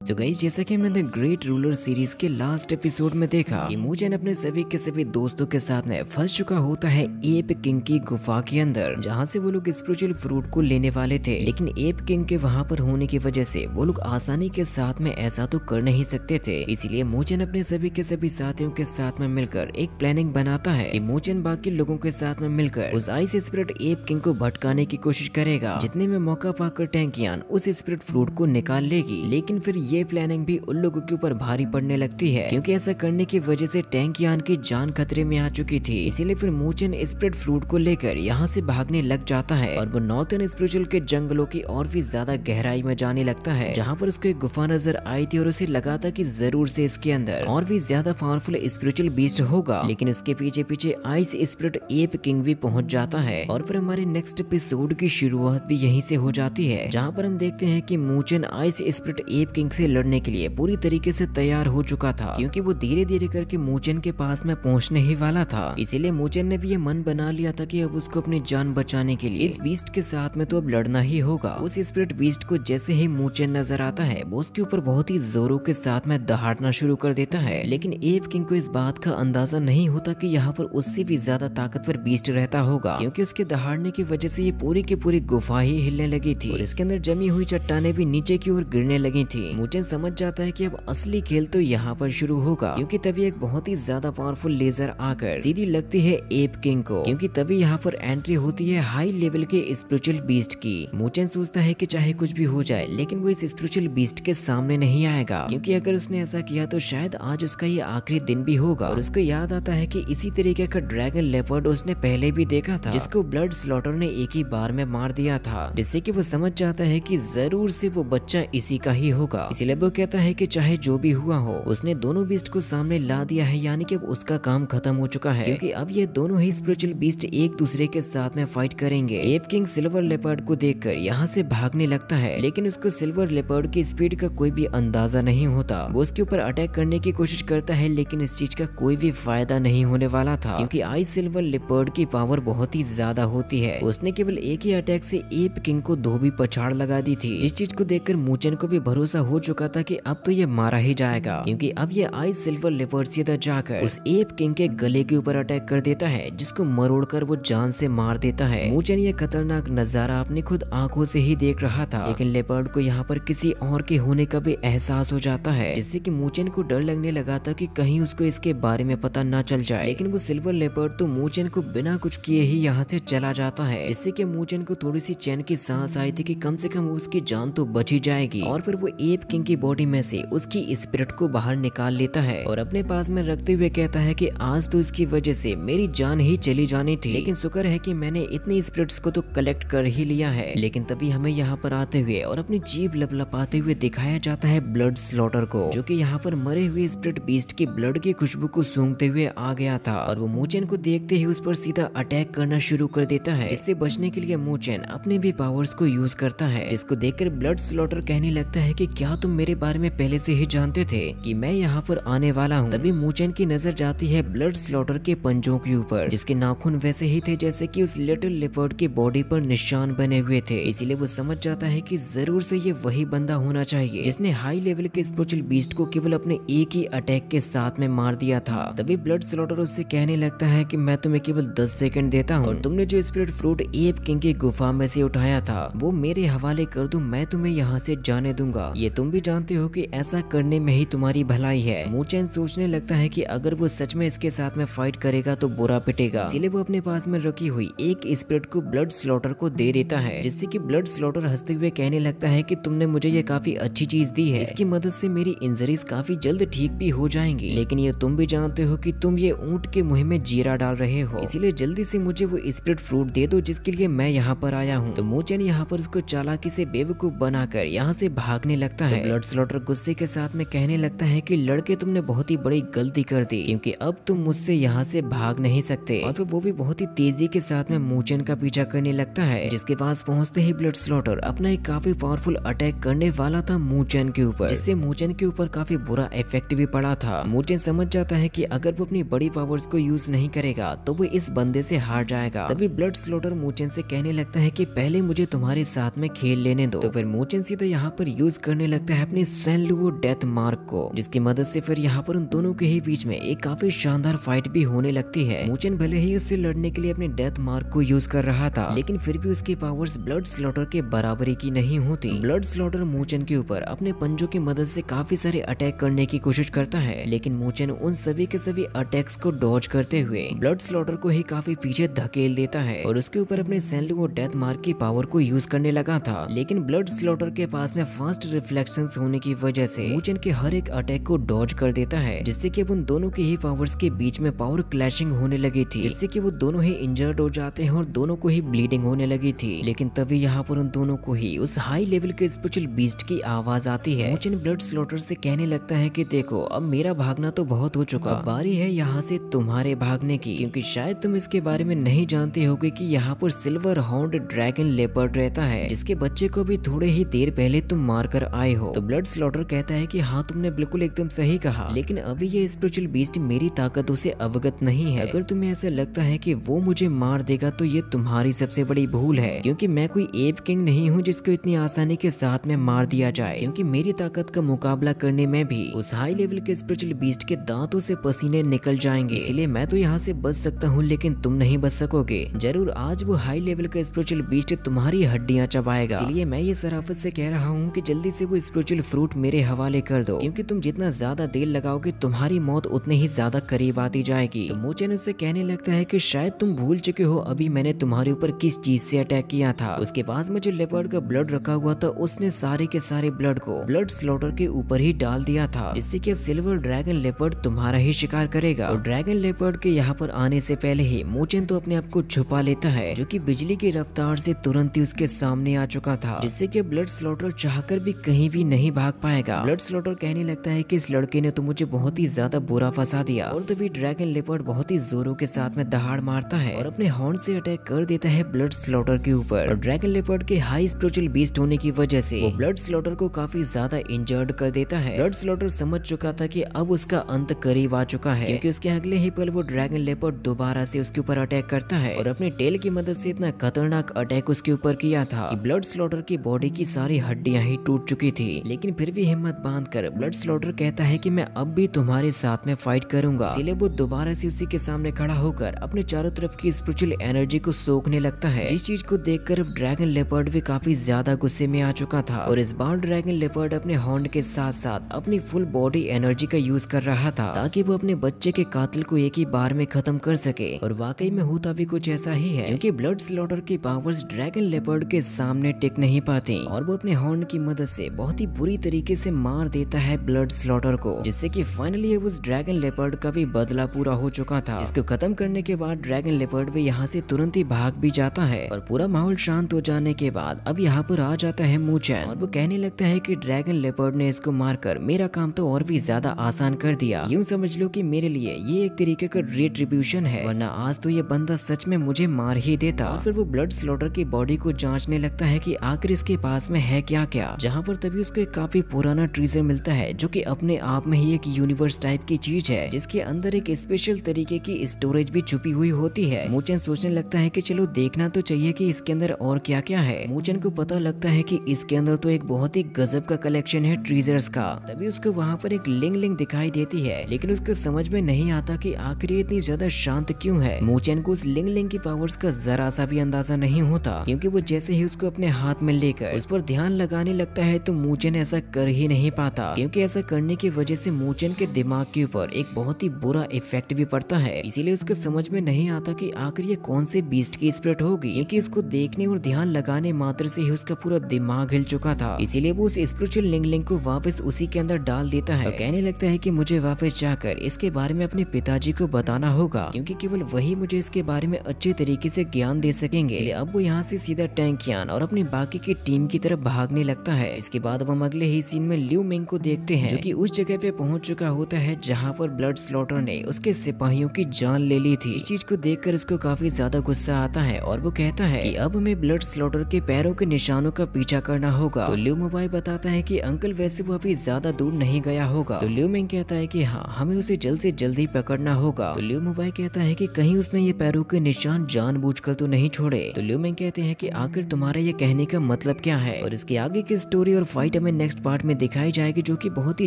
तो गाइस, जैसा कि हमने द ग्रेट रूलर सीरीज के लास्ट एपिसोड में देखा कि मूचेन अपने सभी के सभी दोस्तों के साथ में फंस चुका होता है एप किंग की गुफा के अंदर, जहां से वो लोग स्पिरिचुअल फ्रूट को लेने वाले थे। लेकिन एप किंग के वहां पर होने की वजह से वो लोग आसानी के साथ में ऐसा तो कर नहीं सकते थे। इसीलिए मूचेन अपने सभी के सभी साथियों के साथ में मिलकर एक प्लानिंग बनाता है कि मूचेन बाकी लोगों के साथ में मिलकर उस आइस स्पिरिट एप किंग को भटकाने की कोशिश करेगा। जितने में मौका पाकर टैंकियान उस स्पिरिट फ्रूट को निकाल लेगी। लेकिन फिर ये प्लानिंग भी उन लोगों के ऊपर भारी पड़ने लगती है, क्योंकि ऐसा करने की वजह से टैंकियान की जान खतरे में आ चुकी थी। इसीलिए फिर मूचेन स्पिरिट फ्रूट को लेकर यहाँ से भागने लग जाता है और वो नॉर्थर्न स्पिरिचुअल के जंगलों की और भी ज्यादा गहराई में जाने लगता है, जहाँ पर उसको एक गुफा नजर आई थी और उसे लगा था कि जरूर से इसके अंदर और भी ज्यादा पावरफुल स्पिरिचुअल बीस्ट होगा। लेकिन उसके पीछे पीछे आइस स्पिरिट एप किंग भी पहुंच जाता है और फिर हमारे नेक्स्ट एपिसोड की शुरुआत भी यहीं से हो जाती है, जहाँ पर हम देखते हैं कि मूचेन आइस स्पिरिट एप किंग से लड़ने के लिए पूरी तरीके से तैयार हो चुका था, क्योंकि वो धीरे धीरे करके मूचेन के पास में पहुंचने ही वाला था। इसीलिए मूचेन ने भी ये मन बना लिया था कि अब उसको अपनी जान बचाने के लिए इस बीस्ट के साथ में तो अब लड़ना ही होगा। उस स्पिरिट बीस्ट को जैसे ही मूचेन नजर आता है, वो उसके ऊपर बहुत ही जोरों के साथ में दहाड़ना शुरू कर देता है। लेकिन एप किंग को इस बात का अंदाजा नहीं होता कि यहाँ पर उससे भी ज्यादा ताकतवर बीस्ट रहता होगा, क्योंकि उसके दहाड़ने की वजह से ये पूरी की पूरी गुफा ही हिलने लगी थी और इसके अंदर जमी हुई चट्टानें भी नीचे की ओर गिरने लगी थी। मूचेन समझ जाता है कि अब असली खेल तो यहाँ पर शुरू होगा, क्योंकि तभी एक बहुत ही ज्यादा पावरफुल लेजर आकर सीधी लगती है एप किंग को, क्योंकि तभी यहाँ पर एंट्री होती है हाई लेवल के स्पिरिचुअल बीस्ट की। मूचेन सोचता है कि चाहे कुछ भी हो जाए, लेकिन वो इस स्पिरिचुअल बीस्ट के सामने नहीं आएगा, क्योंकि अगर उसने ऐसा किया तो शायद आज उसका ये आखिरी दिन भी होगा। और उसको याद आता है कि इसी तरीके का ड्रैगन लेपर्ड उसने पहले भी देखा था, जिसको ब्लड स्लॉटर ने एक ही बार में मार दिया था, जिससे कि वो समझ जाता है कि जरूर से वो बच्चा इसी का ही होगा। इसलिए वो कहता है कि चाहे जो भी हुआ हो, उसने दोनों बीस्ट को सामने ला दिया है, यानी कि अब उसका काम खत्म हो चुका है, क्योंकि अब ये दोनों ही स्पिरिचुअल बीस्ट एक दूसरे के साथ में फाइट करेंगे। एप किंग सिल्वर लेपर्ड को देखकर यहाँ से भागने लगता है, लेकिन उसको सिल्वर लेपर्ड की स्पीड का कोई भी अंदाजा नहीं होता। वो उसके ऊपर अटैक करने की कोशिश करता है, लेकिन इस चीज का कोई भी फायदा नहीं होने वाला था, क्योंकि आइस सिल्वर लेपर्ड की पावर बहुत ही ज्यादा होती है। उसने केवल एक ही अटैक से एप किंग को धोबी पछाड़ लगा दी थी, जिस चीज को देखकर मूचेन को भी भरोसा हो चुका था कि अब तो ये मारा ही जाएगा, क्योंकि अब ये आइस सिल्वर लेपर्ड सीधा जाकर उस एप किंग के गले के ऊपर अटैक कर देता है, जिसको मरोड़कर वो जान से मार देता है। मूचेन ये खतरनाक नजारा अपनी खुद आंखों से ही देख रहा था, लेकिन लेपर्ड को यहाँ पर किसी और के होने का भी एहसास हो जाता है, जिससे कि मूचेन को डर लगने लगा था कि कहीं उसको इसके बारे में पता ना चल जाए। लेकिन वो सिल्वर लेपर्ड तो मूचेन को बिना कुछ किए ही यहाँ से चला जाता है, जिससे कि मूचेन को थोड़ी सी चैन की सांस आई थी कि कम से कम उसकी जान तो बच ही जाएगी। और फिर वो एप किंग की बॉडी में से उसकी स्पिरिट को बाहर निकाल लेता है और अपने पास में रखते हुए कहता है कि आज तो इसकी वजह से मेरी जान ही चली जानी थी, लेकिन शुक्र है कि मैंने इतनी स्पिरिट्स को तो कलेक्ट कर ही लिया है। लेकिन तभी हमें यहाँ पर आते हुए और अपनी जीभ लपलपाते हुए दिखाया जाता है ब्लड स्लॉटर को, जो कि यहाँ पर मरे हुए स्पिरिट बीस्ट की ब्लड की खुशबू को सूंघते हुए आ गया था। और वो मूचेन को देखते ही उस पर सीधा अटैक करना शुरू कर देता है, जिससे बचने के लिए मूचेन अपने भी पावर्स को यूज करता है, जिसको देखकर ब्लड स्लॉटर कहने लगता है कि क्या तुम मेरे बारे में पहले से ही जानते थे कि मैं यहाँ पर आने वाला हूँ। तभी मूचेन की नजर जाती है ब्लड स्लॉटर के पंजों के ऊपर, जिसके नाखून वैसे ही थे जैसे कि उस लिटिल लेपर्ड की बॉडी पर निशान बने हुए थे। इसीलिए वो समझ जाता है कि जरूर से ये वही बंदा होना चाहिए जिसने हाई लेवल के स्पिरिचुअल बीस्ट को केवल अपने एक ही अटैक के साथ में मार दिया था। तभी ब्लड स्लॉटर उससे कहने लगता है कि मैं तुम्हें केवल 10 सेकंड देता हूँ और तुमने जो स्पिरिट फ्रूट एप किंग की गुफा में से उठाया था वो मेरे हवाले कर दो, मैं तुम्हें यहाँ से जाने दूंगा। ये तुम भी जानते हो कि ऐसा करने में ही तुम्हारी भलाई है। मूचेन सोचने लगता है कि अगर वो सच में इसके साथ में फाइट करेगा तो बुरा पिटेगा, इसीलिए वो अपने पास में रखी हुई एक स्पिरिट को ब्लड स्लॉटर को दे देता है, जिससे कि ब्लड स्लॉटर हंसते हुए कहने लगता है कि तुमने मुझे ये काफी अच्छी चीज दी है, इसकी मदद से मेरी इंजरीज काफी जल्द ठीक भी हो जाएंगी, लेकिन ये तुम भी जानते हो कि तुम ये ऊंट के मुंह में जीरा डाल रहे हो, इसीलिए जल्दी से मुझे वो स्पिरिट फ्रूट दे दो जिसके लिए मैं यहाँ पर आया हूँ। तो मूचेन यहाँ पर उसको चालाकी से बेवकूफ बनाकर यहाँ से भागने लगता है। ब्लड स्लॉटर गुस्से के साथ में कहने लगता है कि लड़के तुमने बहुत ही बड़ी गलती कर दी, क्योंकि अब तुम मुझसे यहाँ से भाग नहीं सकते। और फिर वो भी बहुत ही तेजी के साथ में मूचेन का पीछा करने लगता है, जिसके पास पहुंचते ही ब्लड स्लॉटर अपना एक काफी पावरफुल अटैक करने वाला था मूचेन के ऊपर, जिससे मूचेन के ऊपर काफी बुरा इफेक्ट भी पड़ा था। मूचेन समझ जाता है कि अगर वो अपनी बड़ी पावर्स को यूज नहीं करेगा तो वो इस बंदे से हार जाएगा। तभी ब्लड स्लॉटर मूचेन से कहने लगता है कि पहले मुझे तुम्हारे साथ में खेल लेने दो। तो फिर मूचेन सीधा यहाँ पर यूज करने लगता देता है अपने सैन लुओ डेथ मार्क को, जिसकी मदद से फिर यहाँ पर उन दोनों के ही बीच में एक काफी शानदार फाइट भी होने लगती है। मूचेन भले ही उससे लड़ने के लिए अपने डेथ मार्क को यूज कर रहा था, लेकिन फिर भी उसकी पावर्स ब्लड स्लॉटर के बराबरी की नहीं होती। ब्लड स्लॉटर मूचेन के ऊपर अपने पंजों की मदद से काफी सारे अटैक करने की कोशिश करता है, लेकिन मूचेन उन सभी के सभी अटैक्स को डॉज करते हुए ब्लड स्लॉटर को ही काफी पीछे धकेल देता है और उसके ऊपर अपने सैन लुओ डेथ मार्क की पावर को यूज करने लगा था। लेकिन ब्लड स्लॉटर के पास में फास्ट रिफ्लेक्शंस होने की वजह से मूचेन के हर एक अटैक को डॉज कर देता है, जिससे कि अब उन दोनों की ही पावर्स के बीच में पावर क्लैशिंग होने लगी थी, जिससे कि वो दोनों ही इंजर्ड हो जाते हैं और दोनों को ही ब्लीडिंग होने लगी थी। लेकिन तभी यहाँ पर उन दोनों को ही उस हाई लेवल के स्पेशल बीस्ट की आवाज आती है। मूचेन ब्लड स्लॉटर से कहने लगता है कि देखो, अब मेरा भागना तो बहुत हो चुका, अब बारी है यहाँ से तुम्हारे भागने की, क्योंकि शायद तुम इसके बारे में नहीं जानते होगे कि यहाँ पर सिल्वर हॉर्न्ड ड्रैगन लेपर्ड रहता है, जिसके बच्चे को भी थोड़े ही देर पहले तुम मार कर आए हो। तो ब्लड स्लॉटर कहता है कि हाँ, तुमने बिल्कुल एकदम सही कहा, लेकिन अभी ये स्पिरिचुअल बीस्ट मेरी ताकतों से अवगत नहीं है। अगर तुम्हें ऐसा लगता है कि वो मुझे मार देगा तो ये तुम्हारी सबसे बड़ी भूल है, क्योंकि मैं कोई एप किंग नहीं हूँ जिसको इतनी आसानी के साथ में मार दिया जाए, क्योंकि मेरी ताकत का मुकाबला करने में भी उस हाई लेवल के स्पिरिचुअल बीस्ट के दांतों से पसीने निकल जाएंगे। इसलिए मैं तो यहाँ से बच सकता हूँ, लेकिन तुम नहीं बच सकोगे। जरूर आज वो हाई लेवल का स्पिरिचुअल बीस्ट तुम्हारी हड्डियां चबाएगा, इसलिए मैं ये सराफत से कह रहा हूँ कि जल्दी से वो स्पिरिचुअल फ्रूट मेरे हवाले कर दो, क्योंकि तुम जितना ज्यादा देर लगाओगे तुम्हारी मौत उतनी ही ज्यादा करीब आती जाएगी। तो मूचेन उससे कहने लगता है कि शायद तुम भूल चुके हो अभी मैंने तुम्हारे ऊपर किस चीज से अटैक किया था। उसके पास में जो लेपर्ड का ब्लड रखा हुआ था, उसने सारे के सारे ब्लड को ब्लड स्लॉटर के ऊपर ही डाल दिया था, जिससे कि अब सिल्वर ड्रैगन लेपर्ड तुम्हारा ही शिकार करेगा। और ड्रैगन लेपर्ड के यहाँ पर आने से पहले ही मूचेन तो अपने आप को छुपा लेता है, जो कि बिजली की रफ्तार से तुरंत ही उसके सामने आ चुका था, जिससे कि ब्लड स्लॉटर चाहकर भी कहीं भी नहीं भाग पाएगा। ब्लड स्लॉटर कहने लगता है कि इस लड़के ने तो मुझे बहुत ही ज्यादा बुरा फंसा दिया। और तभी ड्रैगन लेपर्ड बहुत ही जोरों के साथ में दहाड़ मारता है और अपने हॉर्न से अटैक कर देता है ब्लड स्लॉटर के ऊपर। और ड्रैगन लेपर्ड के हाई स्पिरिचुअल बीस्ट होने की वजह से वो ब्लड स्लॉटर को काफी ज्यादा इंजर्ड कर देता है। ब्लड स्लॉटर समझ चुका था कि अब उसका अंत करीब आ चुका है, क्योंकि उसके अगले ही पल वो ड्रैगन लेपर्ड दोबारा से उसके ऊपर अटैक करता है और अपने टेल की मदद से इतना खतरनाक अटैक उसके ऊपर किया था कि ब्लड स्लॉटर की बॉडी की सारी हड्डियां ही टूट चुकी थी। लेकिन फिर भी हिम्मत बांधकर ब्लड स्लॉटर कहता है कि मैं अब भी तुम्हारे साथ में फाइट करूंगा। इसलिए वो दोबारा से उसी के सामने खड़ा होकर अपने चारों तरफ की स्पिरिचुअल एनर्जी को सोखने लगता है, जिस चीज को देखकर ड्रैगन लेपर्ड भी काफी ज्यादा गुस्से में आ चुका था। और इस बार ड्रैगन लेपर्ड अपने हॉर्न के साथ साथ अपनी फुल बॉडी एनर्जी का यूज कर रहा था, ताकि वो अपने बच्चे के कातिल को एक ही बार में खत्म कर सके। और वाकई में होता भी कुछ ऐसा ही है, क्योंकि ब्लड स्लॉटर की पावर्स ड्रैगन लेपर्ड के सामने टिक नहीं पाती और वो अपने हॉर्न की मदद से बहुत ही बुरी तरीके से मार देता है ब्लड स्लॉटर को, जिससे कि फाइनली उस ड्रैगन लेपर्ड का भी बदला पूरा हो चुका था। इसको खत्म करने के बाद ड्रैगन लेपर्ड भी यहाँ से तुरंत ही भाग भी जाता है और पूरा माहौल शांत हो जाने के बाद अब यहाँ पर आ जाता है मूचेन और वो कहने लगता है कि ड्रैगन लेपर्ड ने इसको मारकर मेरा काम तो और भी ज्यादा आसान कर दिया। यूं समझ लो कि मेरे लिए ये एक तरीके का रिट्रिब्यूशन है, वरना आज तो ये बंदा सच में मुझे मार ही देता। और फिर वो ब्लड स्लॉटर की बॉडी को जांचने लगता है कि आखिर इसके पास में है क्या क्या, जहाँ पर तभी उसको एक काफी पुराना ट्रीजर मिलता है, जो कि अपने आप में ही एक यूनिवर्स टाइप की चीज है, जिसके अंदर एक स्पेशल तरीके की स्टोरेज भी छुपी हुई होती है। मूचेन सोचने लगता है कि चलो देखना तो चाहिए कि इसके अंदर और क्या क्या है। मूचेन को पता लगता है कि इसके अंदर तो एक बहुत ही गजब का कलेक्शन है ट्रीजर्स का। तभी उसको वहाँ पर एक लिंग दिखाई देती है, लेकिन उसको समझ में नहीं आता कि आखिर ये इतनी ज्यादा शांत क्यों है। मूचेन को उस लिंग की पावर्स का जरा सा भी अंदाजा नहीं होता, क्योंकि वो जैसे ही उसको अपने हाथ में लेकर उस पर ध्यान लगाने लगता है तो मूचेन ऐसा कर ही नहीं पाता, क्योंकि ऐसा करने की वजह से मूचेन के दिमाग के ऊपर एक बहुत ही बुरा इफेक्ट भी पड़ता है। इसीलिए उसको समझ में नहीं आता कि आखिर ये कौन से बीस्ट की स्पिरिट होगी, क्योंकि इसको देखने और ध्यान लगाने मात्र से ही उसका पूरा दिमाग हिल चुका था। इसीलिए वो उस स्पिरिचुअल लिंग को वापस उसी के अंदर डाल देता है और कहने लगता है कि मुझे वापस जाकर इसके बारे में अपने पिताजी को बताना होगा, क्योंकि केवल वही मुझे इसके बारे में अच्छे तरीके से ज्ञान दे सकेंगे। अब वो यहाँ से सीधा टैंकियान और अपनी बाकी की टीम की तरफ भागने लगता है। इसके बाद हम अगले ही सीन में लियू मिंग को देखते हैं, जो कि उस जगह पे पहुंच चुका होता है जहाँ पर ब्लड स्लॉटर ने उसके सिपाहियों की जान ले ली थी। इस चीज को देखकर उसको काफी ज्यादा गुस्सा आता है और वो कहता है कि अब हमें ब्लड स्लॉटर के पैरों के निशानों का पीछा करना होगा। तो लियू मोबाई बताता है कि अंकल वैसे वो अभी ज्यादा दूर नहीं गया होगा। तो लियू मिंग कहता है कि हाँ, हमें उसे जल्द से जल्द ही पकड़ना होगा। तो लियू मोबाई कहता है कि कहीं उसने ये पैरों के निशान जानबूझकर तो नहीं छोड़े। तो लियू मिंग कहते हैं कि आखिर तुम्हारा ये कहने का मतलब क्या है। और इसके आगे की स्टोरी और फाइट हमें नेक्स्ट पार्ट में दिखाई जाएगी, जो कि बहुत ही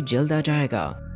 जल्द आ जाएगा।